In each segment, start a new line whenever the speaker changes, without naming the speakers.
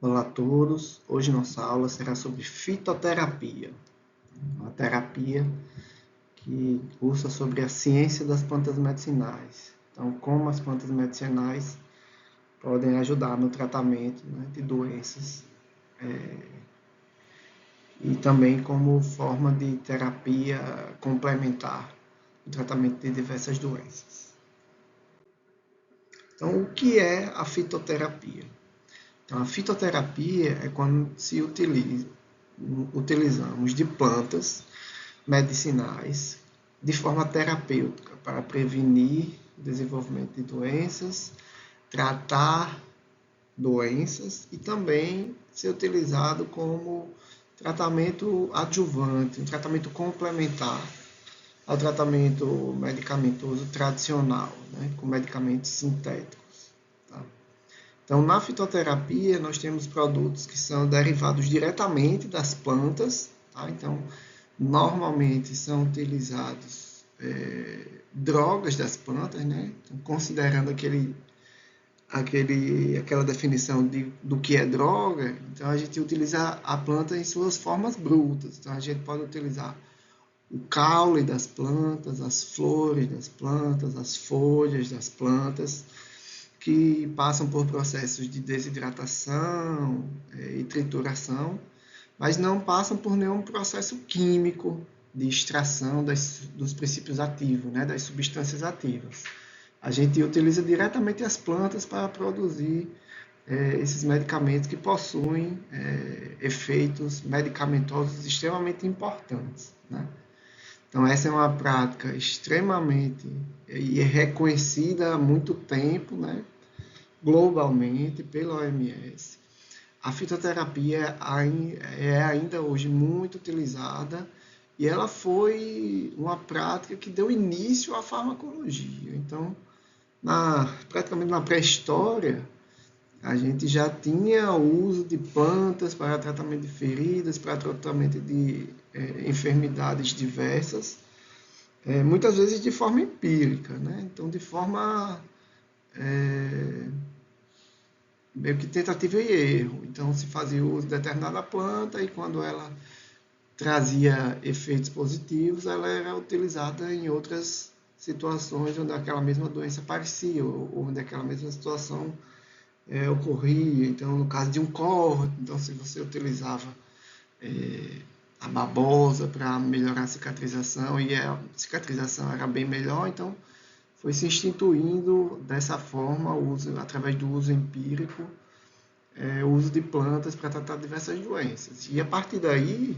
Olá a todos, hoje nossa aula será sobre fitoterapia, uma terapia que cursa sobre a ciência das plantas medicinais. Então, como as plantas medicinais podem ajudar no tratamento, né, de doenças e também como forma de terapia complementar no tratamento de diversas doenças. Então, o que é a fitoterapia? Então, a fitoterapia é quando se utilizamos de plantas medicinais de forma terapêutica para prevenir o desenvolvimento de doenças, tratar doenças e também ser utilizado como tratamento adjuvante, um tratamento complementar ao tratamento medicamentoso tradicional, né, com medicamentos sintéticos. Tá? Então, na fitoterapia, nós temos produtos que são derivados diretamente das plantas. Tá? Então, normalmente são utilizados drogas das plantas, né? Então, considerando aquela definição do que é droga, então a gente utiliza a planta em suas formas brutas. Então, a gente pode utilizar o caule das plantas, as flores das plantas, as folhas das plantas, que passam por processos de desidratação e trituração, mas não passam por nenhum processo químico de extração dos princípios ativos, né, das substâncias ativas. A gente utiliza diretamente as plantas para produzir esses medicamentos que possuem efeitos medicamentosos extremamente importantes. Né? Então, essa é uma prática extremamente reconhecida há muito tempo, né, globalmente pela OMS. A fitoterapia é ainda hoje muito utilizada e ela foi uma prática que deu início à farmacologia. Então, praticamente na pré-história, a gente já tinha o uso de plantas para tratamento de feridas, para tratamento de enfermidades diversas, muitas vezes de forma empírica, né? Então, de forma meio que tentativa e erro. Então, se fazia uso de determinada planta e quando ela trazia efeitos positivos, ela era utilizada em outras situações onde aquela mesma doença aparecia, ou onde aquela mesma situação ocorria. Então, no caso de um corte, então, se você utilizava a babosa para melhorar a cicatrização e a cicatrização era bem melhor, então foi se instituindo dessa forma, através do uso empírico, o uso de plantas para tratar diversas doenças. E a partir daí,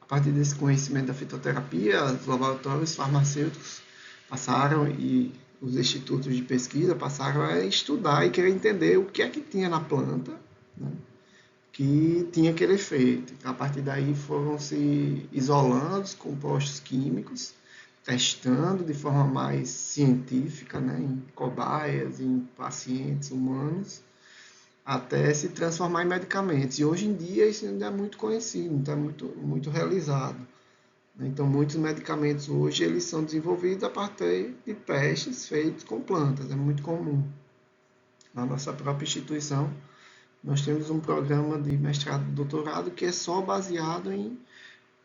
a partir desse conhecimento da fitoterapia, os laboratórios farmacêuticos passaram e os institutos de pesquisa passaram a estudar e querer entender o que é que tinha na planta, né, que tinha aquele efeito. Então, a partir daí foram se isolando os compostos químicos, testando de forma mais científica, né, em cobaias, em pacientes humanos, até se transformar em medicamentos. E hoje em dia isso ainda é muito conhecido, está muito realizado. Então, muitos medicamentos hoje eles são desenvolvidos a partir de testes feitos com plantas, é muito comum. Na nossa própria instituição, nós temos um programa de mestrado e doutorado que é só baseado em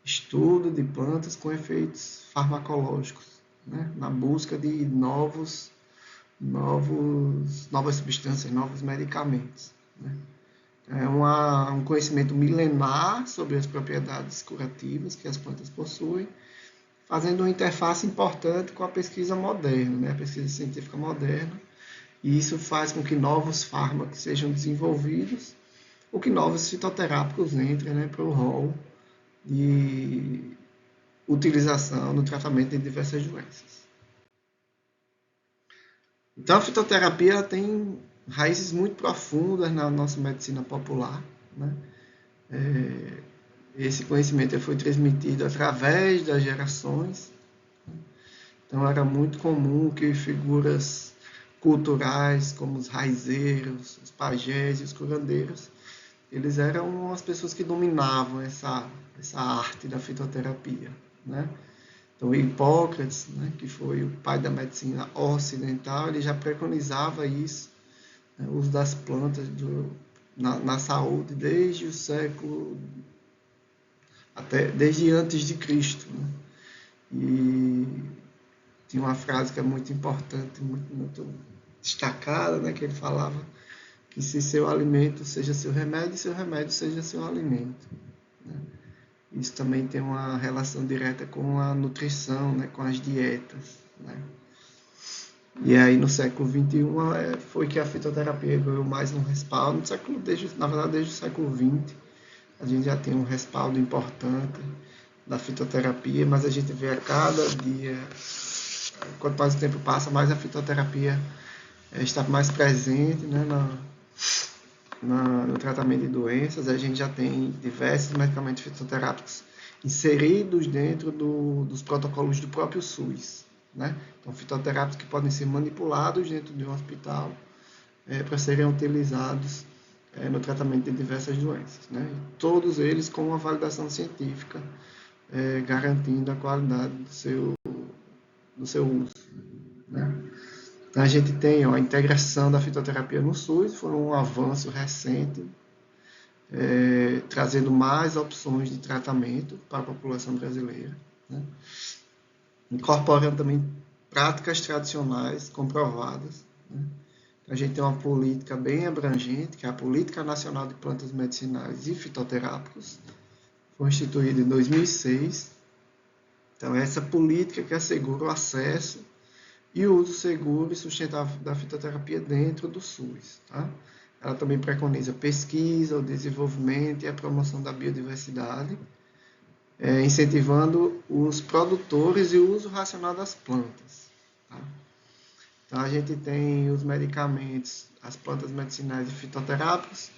estudo de plantas com efeitos farmacológicos, né? Na busca de novas substâncias, novos medicamentos. Né? É um conhecimento milenar sobre as propriedades curativas que as plantas possuem, fazendo uma interface importante com a pesquisa moderna, né? A pesquisa científica moderna, e isso faz com que novos fármacos sejam desenvolvidos ou que novos fitoterápicos entrem, né, para o rol de utilização no tratamento de diversas doenças. Então, a fitoterapia ela tem raízes muito profundas na nossa medicina popular. Né? Esse conhecimento foi transmitido através das gerações. Então, era muito comum que figuras culturais, como os raizeiros, os pajés e os curandeiros, eles eram as pessoas que dominavam essa arte da fitoterapia. Né? Então, Hipócrates, né, que foi o pai da medicina ocidental, ele já preconizava isso, né, o uso das plantas na saúde desde o século, desde antes de Cristo, né? E tinha uma frase que é muito importante, muito destacada, né? Que ele falava que se seu alimento seja seu remédio, seu remédio seja seu alimento, né? Isso também tem uma relação direta com a nutrição, né? Com as dietas, né? E aí no século XXI foi que a fitoterapia ganhou mais um respaldo. Na verdade, desde o século XX, a gente já tem um respaldo importante da fitoterapia, mas a gente vê a cada dia, quanto mais o tempo passa, mais a fitoterapia está mais presente, né, no tratamento de doenças. A gente já tem diversos medicamentos fitoterápicos inseridos dentro dos protocolos do próprio SUS, né? Então, fitoterápicos que podem ser manipulados dentro de um hospital para serem utilizados no tratamento de diversas doenças, né? E todos eles com uma validação científica, garantindo a qualidade do seu uso, né? Então, a gente tem a integração da fitoterapia no SUS, foi um avanço recente, trazendo mais opções de tratamento para a população brasileira, né? Incorporando também práticas tradicionais comprovadas, né? A gente tem uma política bem abrangente, que é a Política Nacional de Plantas Medicinais e Fitoterápicos, foi instituída em 2006. Então, é essa política que assegura o acesso e o uso seguro e sustentável da fitoterapia dentro do SUS, tá? Ela também preconiza pesquisa, o desenvolvimento e a promoção da biodiversidade, incentivando os produtores e o uso racional das plantas, tá? Então, a gente tem os medicamentos, as plantas medicinais e fitoterápicos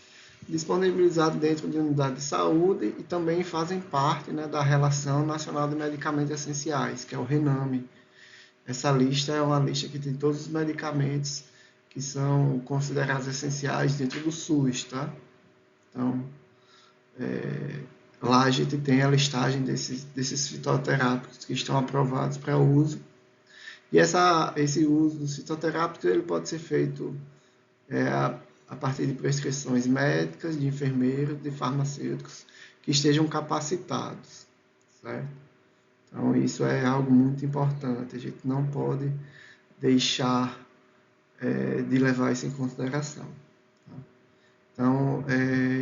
disponibilizados dentro de unidade de saúde e também fazem parte, né, da Relação Nacional de Medicamentos Essenciais, que é o RENAME. Essa lista é uma lista que tem todos os medicamentos que são considerados essenciais dentro do SUS, tá? Então, lá a gente tem a listagem desses fitoterápicos que estão aprovados para uso. E esse uso dos fitoterápicos ele pode ser feito a partir de prescrições médicas, de enfermeiros, de farmacêuticos que estejam capacitados, certo? Então, isso é algo muito importante. A gente não pode deixar de levar isso em consideração, tá? Então,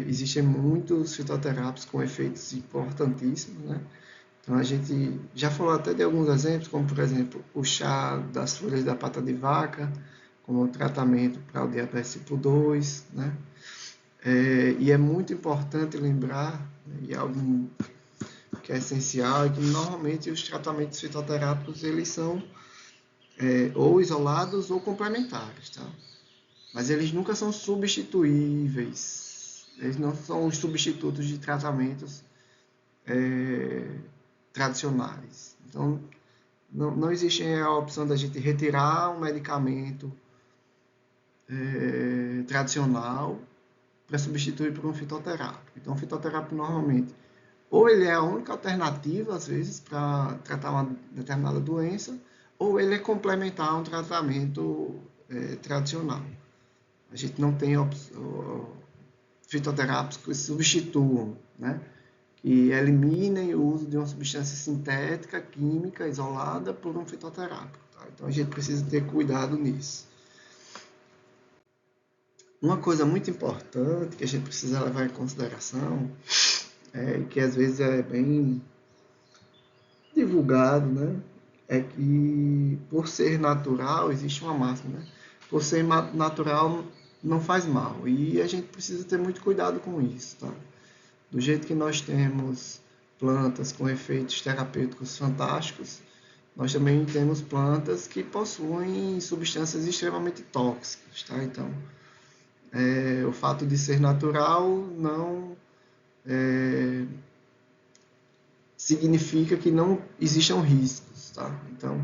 existem muitos fitoterápicos com efeitos importantíssimos, né? Então, a gente já falou até de alguns exemplos, como, por exemplo, o chá das folhas da pata de vaca, como tratamento para o diabetes tipo 2, né? E é muito importante lembrar, né, e algo que é essencial, é que normalmente os tratamentos fitoterápicos, eles são ou isolados ou complementares, tá? Mas eles nunca são substituíveis, eles não são os substitutos de tratamentos tradicionais. Então, não existe a opção da gente retirar um medicamento tradicional para substituir por um fitoterápico. Então, o fitoterápico normalmente, ou ele é a única alternativa, às vezes, para tratar uma determinada doença, ou ele é complementar a um tratamento tradicional. A gente não tem fitoterápicos que substituam, né? Que eliminem o uso de uma substância sintética, química, isolada por um fitoterápico, tá? Então, a gente precisa ter cuidado nisso. Uma coisa muito importante que a gente precisa levar em consideração, que às vezes é bem divulgado, né? É que por ser natural, existe uma máxima, né? Por ser natural não faz mal. E a gente precisa ter muito cuidado com isso, tá? Do jeito que nós temos plantas com efeitos terapêuticos fantásticos, nós também temos plantas que possuem substâncias extremamente tóxicas, tá? Então, o fato de ser natural não significa que não existam riscos, tá? Então,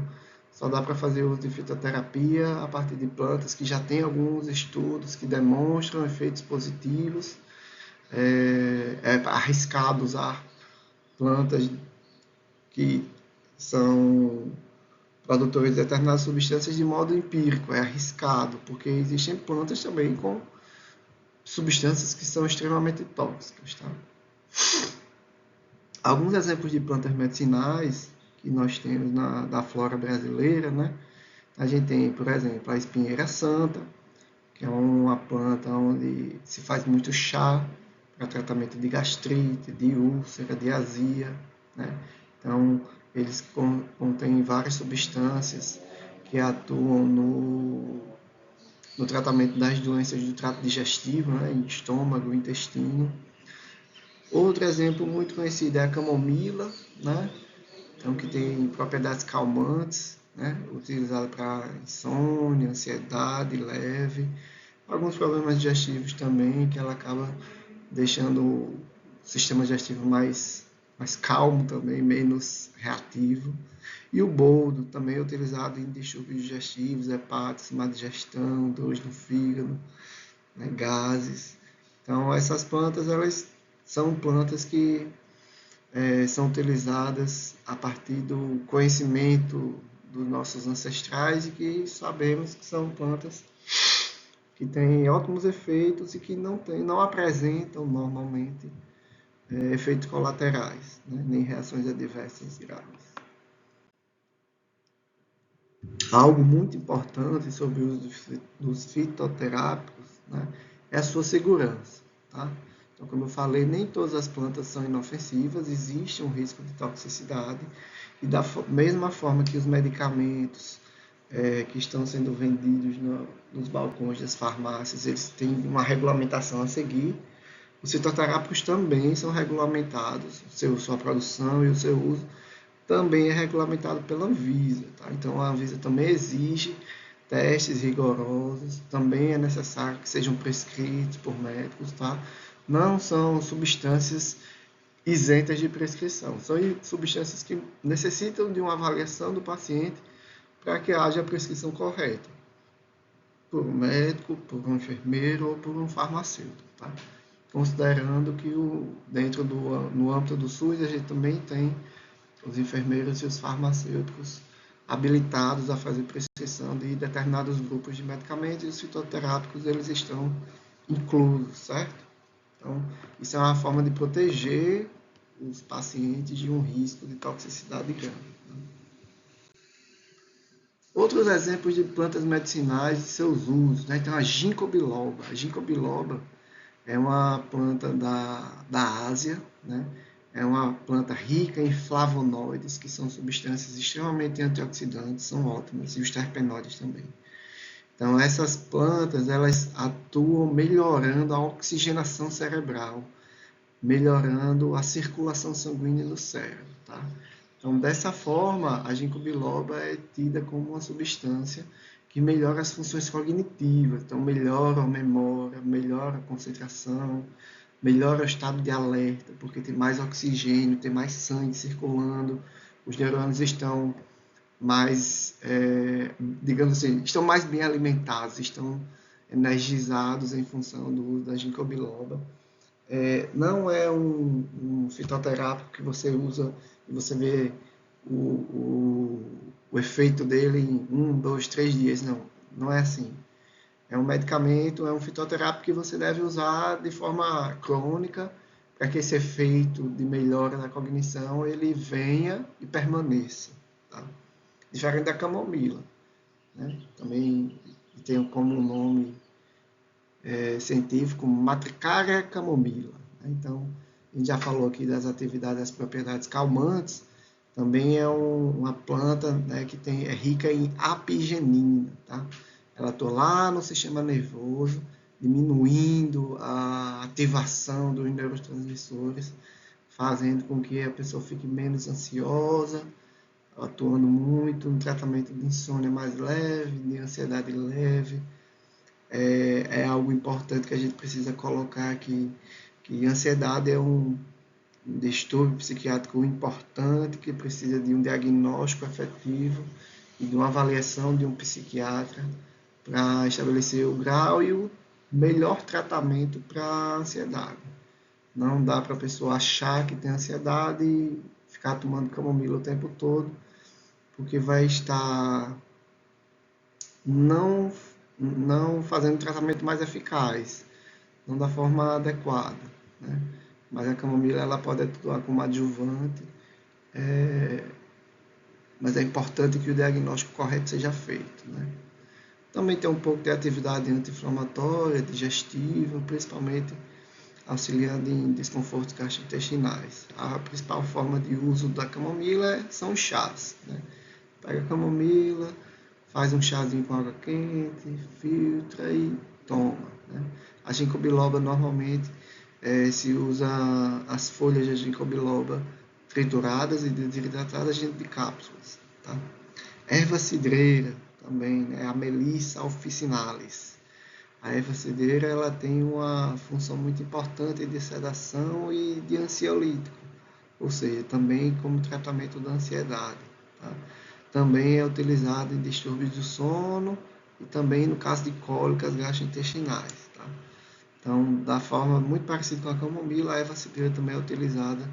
só dá para fazer uso de fitoterapia a partir de plantas que já têm alguns estudos que demonstram efeitos positivos. É arriscado usar plantas que são produtores de determinadas substâncias de modo empírico, é arriscado, porque existem plantas também com substâncias que são extremamente tóxicas, tá? Alguns exemplos de plantas medicinais que nós temos da flora brasileira, né? A gente tem, por exemplo, a espinheira santa, que é uma planta onde se faz muito chá para tratamento de gastrite, de úlcera, de azia, né? Então, eles contêm várias substâncias que atuam no tratamento das doenças do trato digestivo, né? Estômago, intestino. Outro exemplo muito conhecido é a camomila, né? Então, que tem propriedades calmantes, né? Utilizada para insônia, ansiedade leve, alguns problemas digestivos também, que ela acaba deixando o sistema digestivo mais calmo também, menos reativo. E o boldo também é utilizado em distúrbios digestivos, hepáticos, má digestão, dores no fígado, né, gases. Então, essas plantas, elas são plantas que são utilizadas a partir do conhecimento dos nossos ancestrais e que sabemos que são plantas que têm ótimos efeitos e que não apresentam normalmente efeitos colaterais, né, nem reações adversas graves. Algo muito importante sobre o uso dos fitoterápicos, né, é a sua segurança. Tá? Então, como eu falei, nem todas as plantas são inofensivas, existe um risco de toxicidade, e da mesma forma que os medicamentos que estão sendo vendidos nos balcões das farmácias, eles têm uma regulamentação a seguir, os fitoterápicos também são regulamentados, sua produção e o seu uso também é regulamentado pela Anvisa. Tá? Então, a Anvisa também exige testes rigorosos, também é necessário que sejam prescritos por médicos. Tá? Não são substâncias isentas de prescrição, são substâncias que necessitam de uma avaliação do paciente para que haja a prescrição correta, por um médico, por um enfermeiro ou por um farmacêutico. Tá? Considerando que no âmbito do SUS a gente também tem os enfermeiros e os farmacêuticos habilitados a fazer prescrição de determinados grupos de medicamentos, e os fitoterápicos eles estão inclusos, certo? Então, isso é uma forma de proteger os pacientes de um risco de toxicidade grande. Outros exemplos de plantas medicinais e seus usos, né? Então, a ginkgo biloba. A ginkgo biloba é uma planta da Ásia, né? É uma planta rica em flavonoides, que são substâncias extremamente antioxidantes, são ótimas, e os terpenoides também. Então, essas plantas, elas atuam melhorando a oxigenação cerebral, melhorando a circulação sanguínea no cérebro, tá? Então, dessa forma, a ginkgo biloba é tida como uma substância que melhora as funções cognitivas, então melhora a memória, melhora a concentração, melhora o estado de alerta, porque tem mais oxigênio, tem mais sangue circulando, os neurônios estão mais, digamos assim, estão mais bem alimentados, estão energizados em função do uso da ginkgo biloba. Não é um fitoterápico que você usa e você vê o efeito dele em 1, 2, 3 dias. Não é assim. É um medicamento, é um fitoterápico que você deve usar de forma crônica para que esse efeito de melhora na cognição ele venha e permaneça. Tá? Diferente da camomila. Né? Também tem como nome científico Matricaria camomila. Né? Então, a gente já falou aqui das atividades, das propriedades calmantes, também é uma planta, né, que é rica em apigenina. Tá? Ela atua lá no sistema nervoso, diminuindo a ativação dos neurotransmissores, fazendo com que a pessoa fique menos ansiosa, atuando muito no tratamento de insônia mais leve, de ansiedade leve. É algo importante que a gente precisa colocar aqui, que ansiedade é um distúrbio psiquiátrico importante, que precisa de um diagnóstico efetivo e de uma avaliação de um psiquiatra para estabelecer o grau e o melhor tratamento para a ansiedade. Não dá para a pessoa achar que tem ansiedade e ficar tomando camomila o tempo todo, porque vai estar não fazendo um tratamento mais eficaz, não da forma adequada, né? Mas a camomila ela pode atuar como adjuvante, mas é importante que o diagnóstico correto seja feito, né? Também tem um pouco de atividade anti-inflamatória, digestiva, principalmente auxiliando em desconfortos gastrointestinais. A principal forma de uso da camomila são os chás, né? Pega a camomila, faz um chazinho com água quente, filtra e toma, né? A ginkgo biloba normalmente se usa as folhas de ginkgo biloba trituradas e desidratadas dentro de cápsulas, tá? Erva cidreira também, né? A Melissa officinalis. A erva cidreira ela tem uma função muito importante de sedação e de ansiolítico, ou seja, também como tratamento da ansiedade. Tá? Também é utilizado em distúrbios do sono e também no caso de cólicas gastrointestinais. Tá? Então, da forma muito parecida com a camomila, a erva cidreira também é utilizada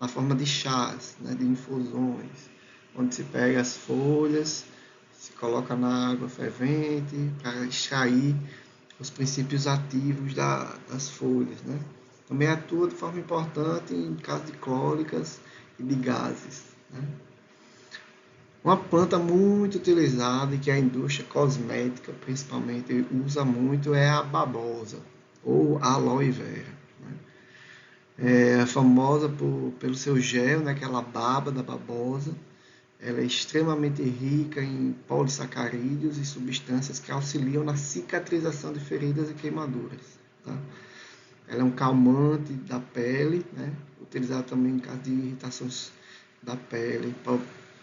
na forma de chás, né, de infusões, onde se pega as folhas, se coloca na água fervente para extrair os princípios ativos das folhas, né? Também atua de forma importante em caso de cólicas e de gases, né? Uma planta muito utilizada e que a indústria cosmética principalmente usa muito é a babosa ou a aloe vera, né? É famosa pelo seu gel, né, aquela baba da babosa. Ela é extremamente rica em polissacarídeos e substâncias que auxiliam na cicatrização de feridas e queimaduras. Tá? Ela é um calmante da pele, né? Utilizado também em caso de irritações da pele.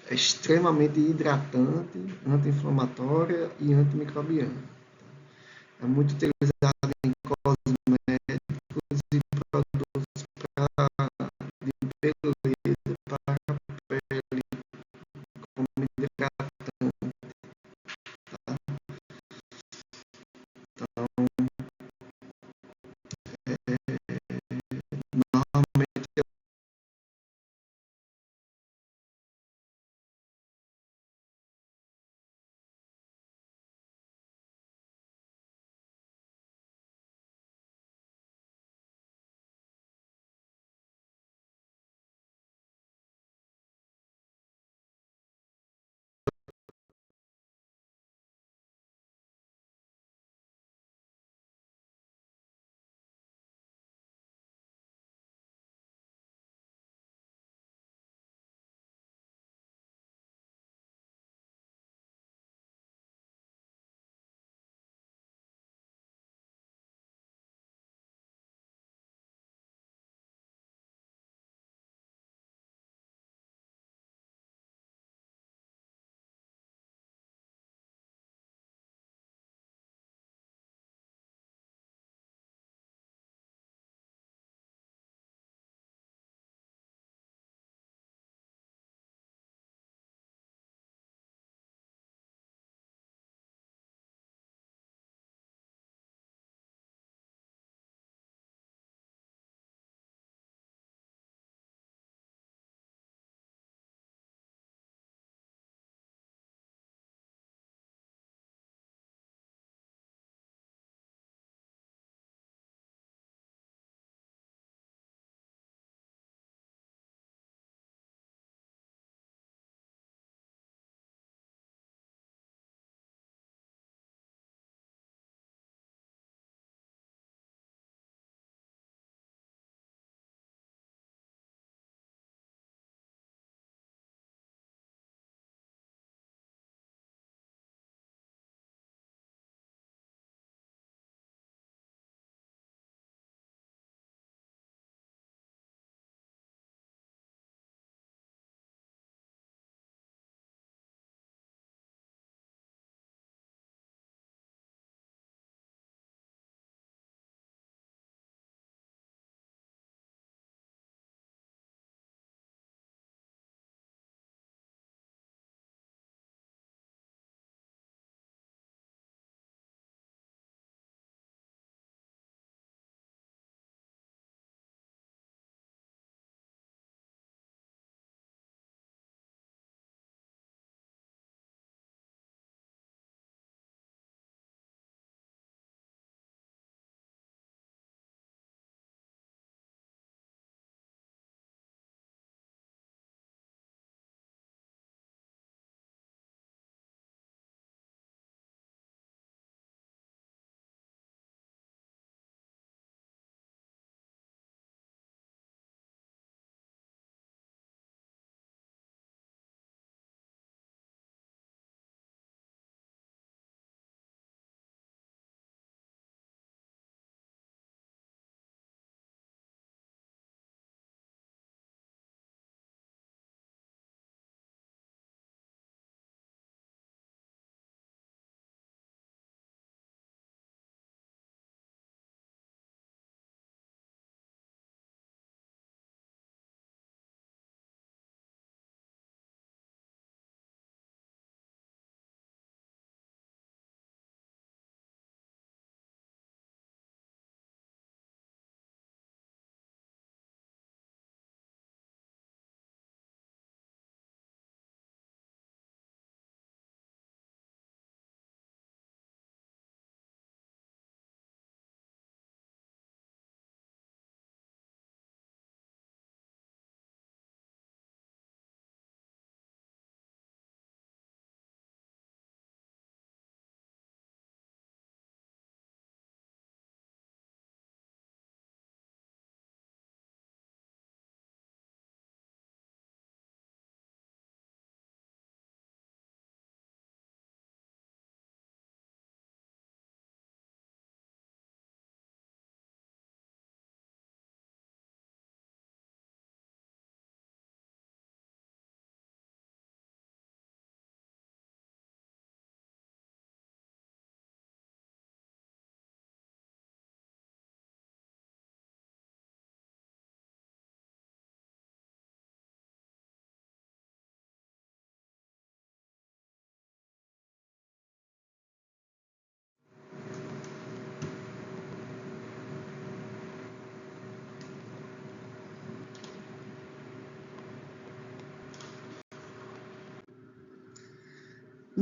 É extremamente hidratante, anti-inflamatória e antimicrobiana. É muito utilizado em cosméticos e produtos de beleza para a pele, como hidratante. Então, normalmente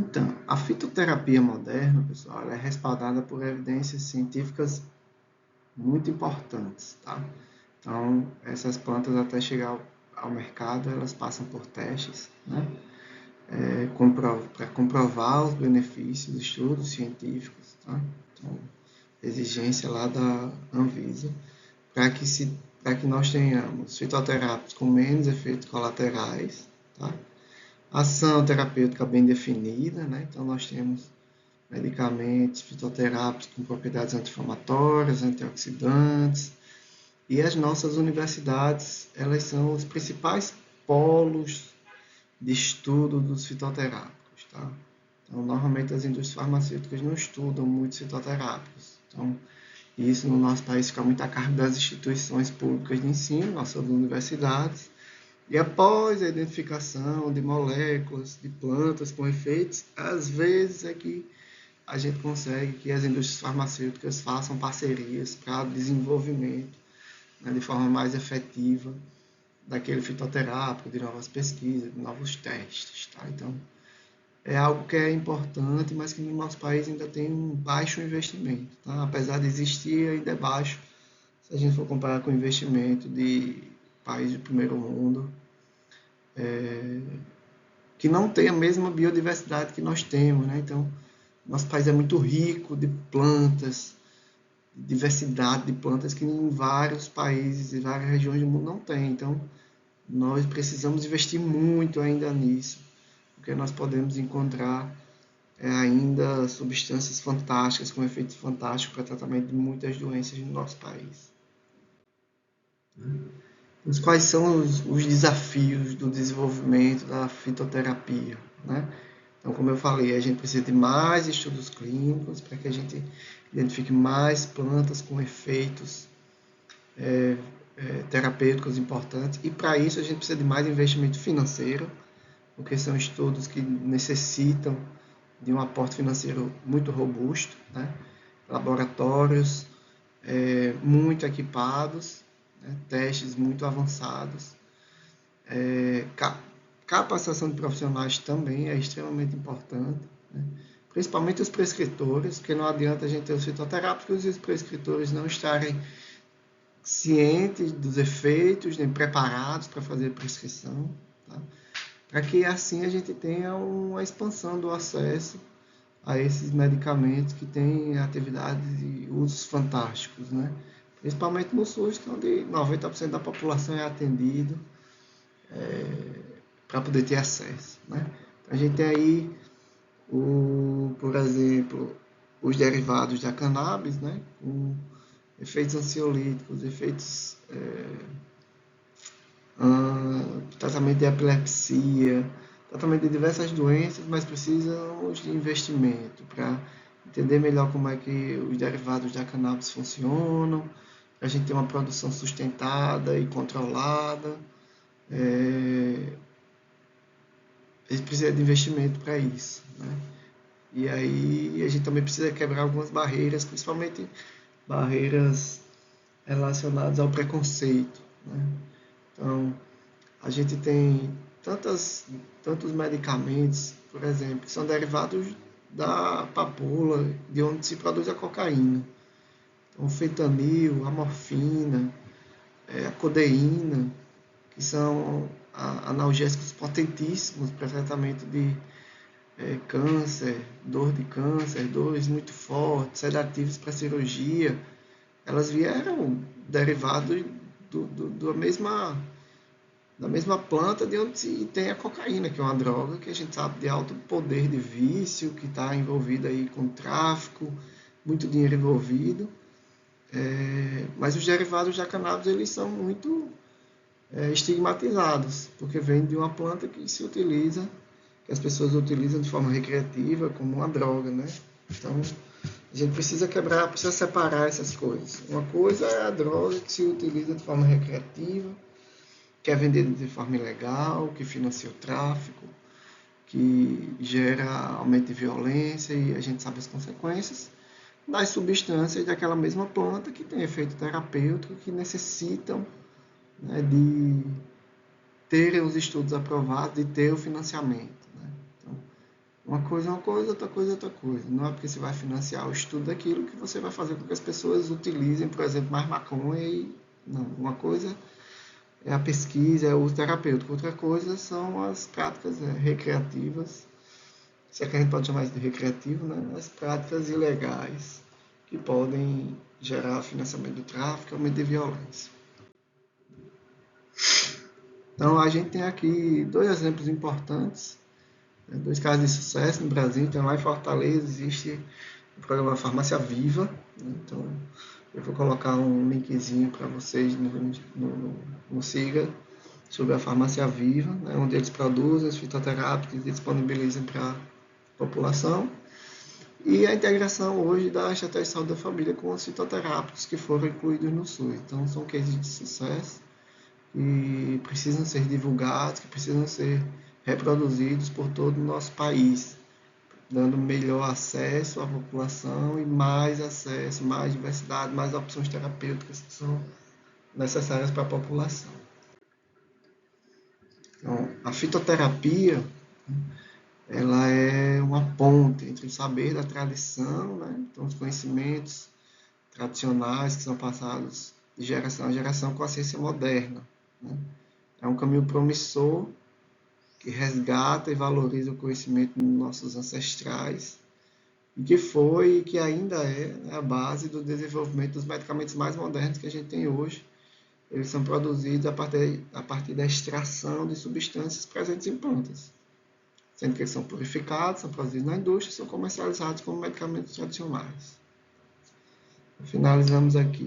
Então, a fitoterapia moderna, pessoal, ela é respaldada por evidências científicas muito importantes, tá? Então, essas plantas até chegar ao mercado, elas passam por testes, né? Para comprovar os benefícios, estudos científicos, tá? Então, exigência lá da Anvisa, para que nós tenhamos fitoterápicos com menos efeitos colaterais, tá? Ação terapêutica bem definida, né? Então, nós temos medicamentos fitoterápicos com propriedades anti-inflamatórias, antioxidantes, e as nossas universidades, elas são os principais polos de estudo dos fitoterápicos, tá? Então, normalmente as indústrias farmacêuticas não estudam muitos fitoterápicos. Então, isso no nosso país fica muito a cargo das instituições públicas de ensino, nossas universidades. E após a identificação de moléculas, de plantas com efeitos, às vezes é que a gente consegue que as indústrias farmacêuticas façam parcerias para desenvolvimento, né, de forma mais efetiva daquele fitoterápico, de novas pesquisas, de novos testes. Tá? Então, é algo que é importante, mas que no nosso país ainda tem um baixo investimento. Tá? Apesar de existir, ainda é baixo, se a gente for comparar com o investimento de países do primeiro mundo, que não tem a mesma biodiversidade que nós temos. Né? Então, nosso país é muito rico de plantas, diversidade de plantas que em vários países e várias regiões do mundo não tem. Então, nós precisamos investir muito ainda nisso, porque nós podemos encontrar ainda substâncias fantásticas, com efeitos fantásticos para tratamento de muitas doenças no nosso país. Mas quais são os desafios do desenvolvimento da fitoterapia? Né? Então, como eu falei, a gente precisa de mais estudos clínicos para que a gente identifique mais plantas com efeitos terapêuticos importantes, e para isso a gente precisa de mais investimento financeiro, porque são estudos que necessitam de um aporte financeiro muito robusto, né? Laboratórios muito equipados, né? Testes muito avançados, capacitação de profissionais também é extremamente importante, né? Principalmente os prescritores, porque não adianta a gente ter os fitoterápicos e os prescritores não estarem cientes dos efeitos, nem preparados para fazer prescrição, tá? Para que assim a gente tenha uma expansão do acesso a esses medicamentos que têm atividades e usos fantásticos, né? Principalmente no SUS, onde 90% da população é atendido para poder ter acesso, né? A gente tem aí, por exemplo, os derivados da cannabis, né? Com efeitos ansiolíticos, efeitos tratamento de epilepsia, tratamento de diversas doenças, mas precisamos de investimento para entender melhor como é que os derivados da cannabis funcionam, para a gente ter uma produção sustentada e controlada. A gente precisa de investimento para isso, né? E aí a gente também precisa quebrar algumas barreiras, principalmente barreiras relacionadas ao preconceito, né? Então, a gente tem tantos medicamentos, por exemplo, que são derivados da papoula, de onde se produz a cocaína. Então, o fentanil, a morfina, a codeína, que são analgésicos potentíssimos para tratamento de câncer, dor de câncer, dores muito fortes, sedativos para cirurgia. Elas vieram derivados da mesma planta de onde se tem a cocaína, que é uma droga que a gente sabe de alto poder de vício, que está envolvida aí com tráfico, muito dinheiro envolvido. Mas os derivados da cannabis, eles são muito estigmatizados, porque vem de uma planta que se utiliza, que as pessoas utilizam de forma recreativa, como uma droga, né? Então, a gente precisa precisa separar essas coisas. Uma coisa é a droga que se utiliza de forma recreativa, que é vendida de forma ilegal, que financia o tráfico, que gera aumento de violência, e a gente sabe as consequências das substâncias daquela mesma planta que tem efeito terapêutico, que necessitam, né, de terem os estudos aprovados, de ter o financiamento, né? Então, Uma coisa é uma coisa, outra coisa é outra coisa. Não é porque você vai financiar o estudo daquilo que você vai fazer com que as pessoas utilizem, por exemplo, mais maconha e... Não, uma coisa é a pesquisa, é o uso terapêutico. Outra coisa são as práticas recreativas, se é que a gente pode chamar isso de recreativo, né? As práticas ilegais que podem gerar financiamento do tráfico e aumento de violência. Então, a gente tem aqui dois exemplos importantes, né? Dois casos de sucesso no Brasil. Então, lá em Fortaleza existe o programa Farmácia Viva, né? Então, eu vou colocar um linkzinho para vocês no Siga sobre a Farmácia Viva, né? Onde eles produzem os fitoterápicos e disponibilizam para a população. E a integração hoje da estratégia de saúde da família com os fitoterápicos que foram incluídos no SUS. Então, são cases de sucesso que precisam ser divulgados, que precisam ser reproduzidos por todo o nosso país, dando melhor acesso à população e mais acesso, mais diversidade, mais opções terapêuticas que são necessárias para a população. Então, a fitoterapia, ela é uma ponte entre o saber da tradição, né? Então, os conhecimentos tradicionais que são passados de geração a geração com a ciência moderna, né? É um caminho promissor que resgata e valoriza o conhecimento dos nossos ancestrais e que foi e que ainda é, né, a base do desenvolvimento dos medicamentos mais modernos que a gente tem hoje. Eles são produzidos a partir da extração de substâncias presentes em plantas, sendo que eles são purificados, são produzidos na indústria e são comercializados como medicamentos tradicionais. Finalizamos aqui.